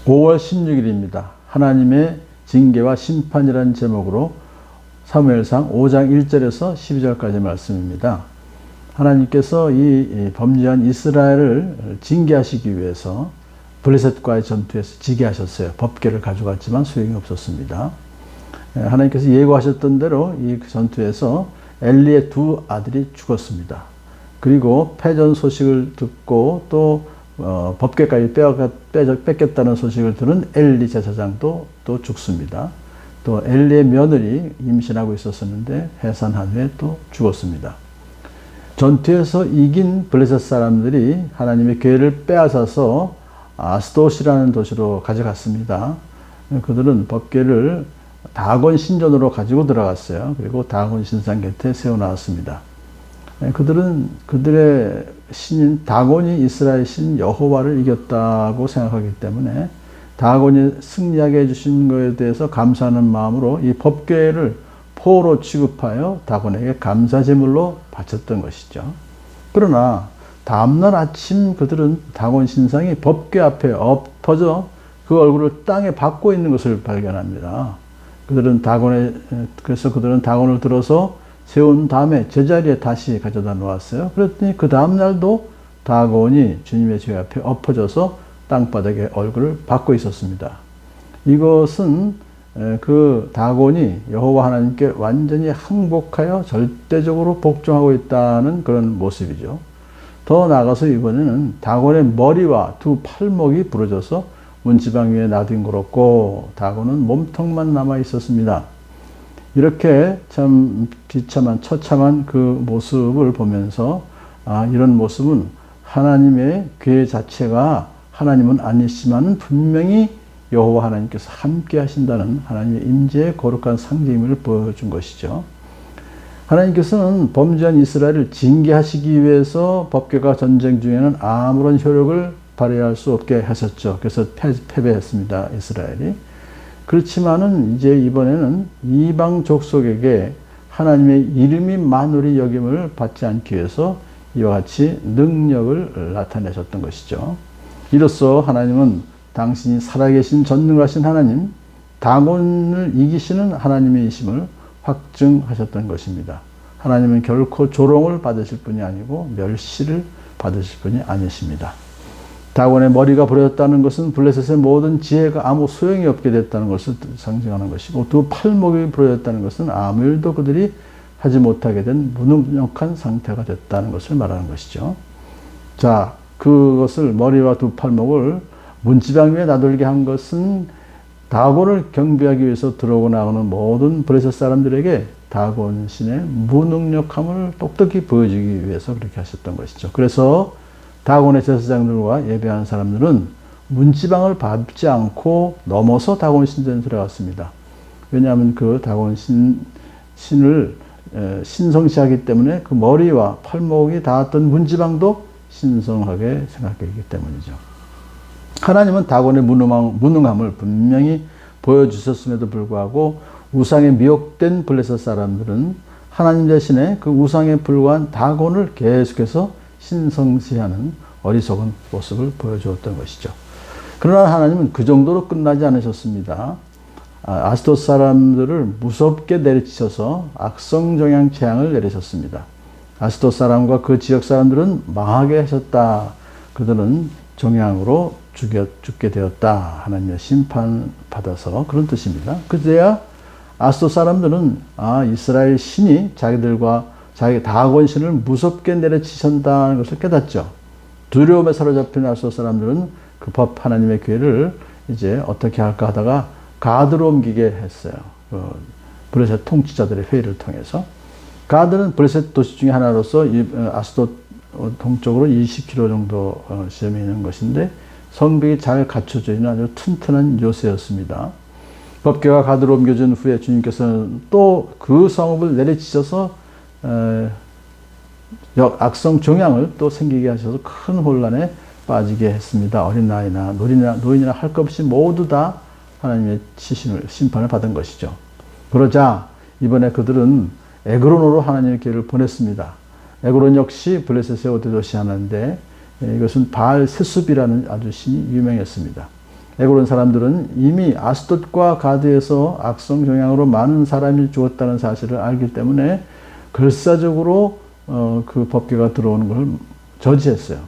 5월 16일입니다. 하나님의 징계와 심판이라는 제목으로 사무엘상 5장 1절에서 12절까지 말씀입니다. 하나님께서 이 범죄한 이스라엘을 징계하시기 위해서 블레셋과의 전투에서 지게 하셨어요. 법궤를 가져갔지만 소용이 없었습니다. 하나님께서 예고하셨던 대로 이 전투에서 엘리의 두 아들이 죽었습니다. 그리고 패전 소식을 듣고 또 법궤까지 뺏겼다는 소식을 들은 엘리 제사장도 또 죽습니다. 또 엘리의 며느리 임신하고 있었는데 해산한 후에 또 죽었습니다. 전투에서 이긴 블레셋 사람들이 하나님의 궤를 빼앗아서 아스돗이라는 도시로 가져갔습니다. 그들은 법궤를 다곤 신전으로 가지고 들어갔어요. 그리고 다곤 신상 곁에 세워놨습니다. 그들은 그들의 신인 다곤이 이스라엘 신 여호와를 이겼다고 생각하기 때문에 다곤이 승리하게 해주신 것에 대해서 감사하는 마음으로 이 법궤를 포로 취급하여 다곤에게 감사제물로 바쳤던 것이죠. 그러나 다음날 아침 그들은 다곤 신상이 법궤 앞에 엎어져 그 얼굴을 땅에 박고 있는 것을 발견합니다. 그래서 그들은 다곤을 들어서 세운 다음에 제자리에 다시 가져다 놓았어요. 그랬더니 그 다음날도 다곤이 주님의 제 앞에 엎어져서 땅바닥에 얼굴을 박고 있었습니다. 이것은 그 다곤이 여호와 하나님께 완전히 항복하여 절대적으로 복종하고 있다는 그런 모습이죠. 더 나아가서 이번에는 다곤의 머리와 두 팔목이 부러져서 문지방 위에 나뒹굴었고 다곤은 몸통만 남아 있었습니다. 이렇게 참 비참한 처참한 그 모습을 보면서 이런 모습은 하나님의 궤 자체가 하나님은 아니시지만 분명히 여호와 하나님께서 함께 하신다는 하나님의 임재의 거룩한 상징임을 보여준 것이죠. 하나님께서는 범죄한 이스라엘을 징계하시기 위해서 법궤가 전쟁 중에는 아무런 효력을 발휘할 수 없게 하셨죠. 그래서 패배했습니다. 이스라엘이. 그렇지만은 이제 이번에는 이방 족속에게 하나님의 이름이 만홀히 여김을 받지 않기 위해서 이와 같이 능력을 나타내셨던 것이죠. 이로써 하나님은 당신이 살아계신 전능하신 하나님, 다곤을 이기시는 하나님이심을 확증하셨던 것입니다. 하나님은 결코 조롱을 받으실 분이 아니고 멸시를 받으실 분이 아니십니다. 다곤의 머리가 부러졌다는 것은 블레셋의 모든 지혜가 아무 소용이 없게 됐다는 것을 상징하는 것이고 두 팔목이 부러졌다는 것은 아무 일도 그들이 하지 못하게 된 무능력한 상태가 됐다는 것을 말하는 것이죠. 자, 그것을 머리와 두 팔목을 문지방 위에 나돌게 한 것은 다곤을 경배하기 위해서 들어오고 나오는 모든 블레셋 사람들에게 다곤 신의 무능력함을 똑똑히 보여주기 위해서 그렇게 하셨던 것이죠. 그래서 다곤의 제사장들과 예배한 사람들은 문지방을 밟지 않고 넘어서 다곤 신전에 들어갔습니다. 왜냐하면 그 다곤 신을 신성시하기 때문에 그 머리와 팔목이 닿았던 문지방도 신성하게 생각했기 때문이죠. 하나님은 다곤의 무능함을 분명히 보여주셨음에도 불구하고 우상에 미혹된 블레셋 사람들은 하나님 대신에 그 우상에 불과한 다곤을 계속해서 신성시하는 어리석은 모습을 보여주었던 것이죠. 그러나 하나님은 그 정도로 끝나지 않으셨습니다. 아스돗 사람들을 무섭게 내리치셔서 악성정양 재앙을 내리셨습니다. 아스돗 사람과 그 지역 사람들은 망하게 하셨다. 그들은 정향으로 죽게 되었다. 하나님의 심판받아서 그런 뜻입니다. 그제야 아스돗 사람들은 이스라엘 신이 자기 다곤 신을 무섭게 내려치신다는 것을 깨닫죠. 두려움에 사로잡힌 아스돗 사람들은 그 법 하나님의 궤를 이제 어떻게 할까 하다가 가드로 옮기게 했어요. 블레셋 통치자들의 회의를 통해서. 가드는 블레셋 도시 중에 하나로서 아스돗 동쪽으로 20km 정도 지점에 있는 것인데 성벽이 잘 갖춰져 있는 아주 튼튼한 요새였습니다. 법궤가 가드로 옮겨진 후에 주님께서는 또 그 성읍을 내리치셔서 악성 종양을 또 생기게 하셔서 큰 혼란에 빠지게 했습니다. 어린아이나 노인이나 할 것 없이 모두 다 하나님의 심판을 받은 것이죠. 그러자 이번에 그들은 에그론으로 하나님의 궤를 보냈습니다. 에그론 역시 블레셋의 5대 도시 하나인데 이것은 바알 세숲이라는 아주 신이 유명했습니다. 에그론 사람들은 이미 아스돗과 가드에서 악성 종양으로 많은 사람이 죽었다는 사실을 알기 때문에 결사적으로 그 법궤가 들어오는 걸 저지했어요.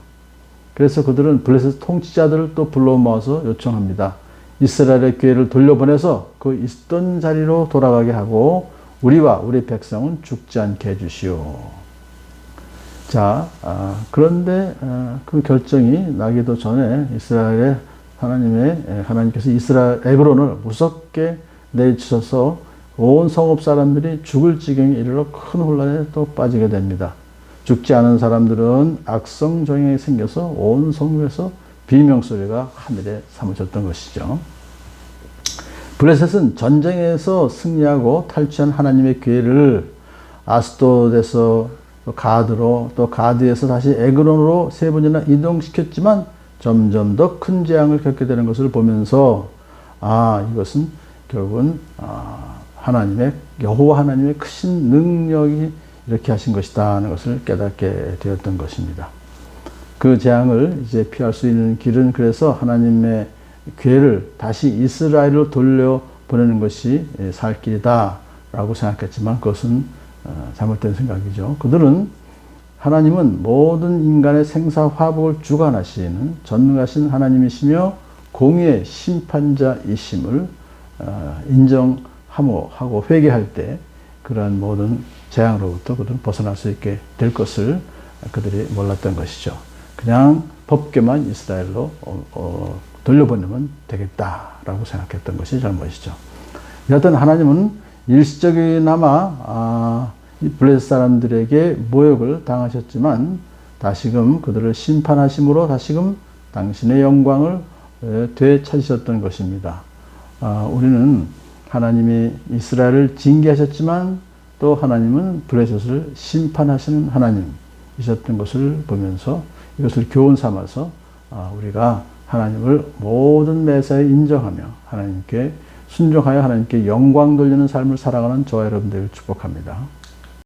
그래서 그들은 블레셋 통치자들을 또 불러 모아서 요청합니다. 이스라엘의 교회를 돌려보내서 그 있던 자리로 돌아가게 하고 우리와 우리 백성은 죽지 않게 해주시오. 자, 그런데 그 결정이 나기도 전에 이스라엘의 하나님께서 이스라엘 에그론을 무섭게 내주셔서 온 성읍 사람들이 죽을 지경에 이르러 큰 혼란에 또 빠지게 됩니다. 죽지 않은 사람들은 악성 종양이 생겨서 온 성읍에서 비명소리가 하늘에 사무쳤던 것이죠. 블레셋은 전쟁에서 승리하고 탈취한 하나님의 교회를 아스돗에서 가드로 또 가드에서 다시 에그론으로 3번이나 이동시켰지만 점점 더 큰 재앙을 겪게 되는 것을 보면서 이것은 결국은 여호와 하나님의 크신 능력이 이렇게 하신 것이다 하는 것을 깨닫게 되었던 것입니다. 그 재앙을 이제 피할 수 있는 길은 그래서 하나님의 교회를 다시 이스라엘로 돌려보내는 것이 살 길이다 라고 생각했지만 그것은 잘못된 생각이죠. 그들은 하나님은 모든 인간의 생사화복을 주관하시는 전능하신 하나님이시며 공의의 심판자이심을 인정하고 회개할 때 그러한 모든 재앙으로부터 그들은 벗어날 수 있게 될 것을 그들이 몰랐던 것이죠. 그냥 법궤만 이스라엘로 돌려보내면 되겠다라고 생각했던 것이 잘못이죠. 여하튼 하나님은 일시적이나마 블레셋 사람들에게 모욕을 당하셨지만 다시금 그들을 심판하심으로 다시금 당신의 영광을 되찾으셨던 것입니다. 우리는 하나님이 이스라엘을 징계하셨지만 또 하나님은 블레셋을 심판하시는 하나님이셨던 것을 보면서 이것을 교훈 삼아서 우리가 하나님을 모든 매사에 인정하며 하나님께 순종하여 하나님께 영광 돌리는 삶을 살아가는 저와 여러분들을 축복합니다.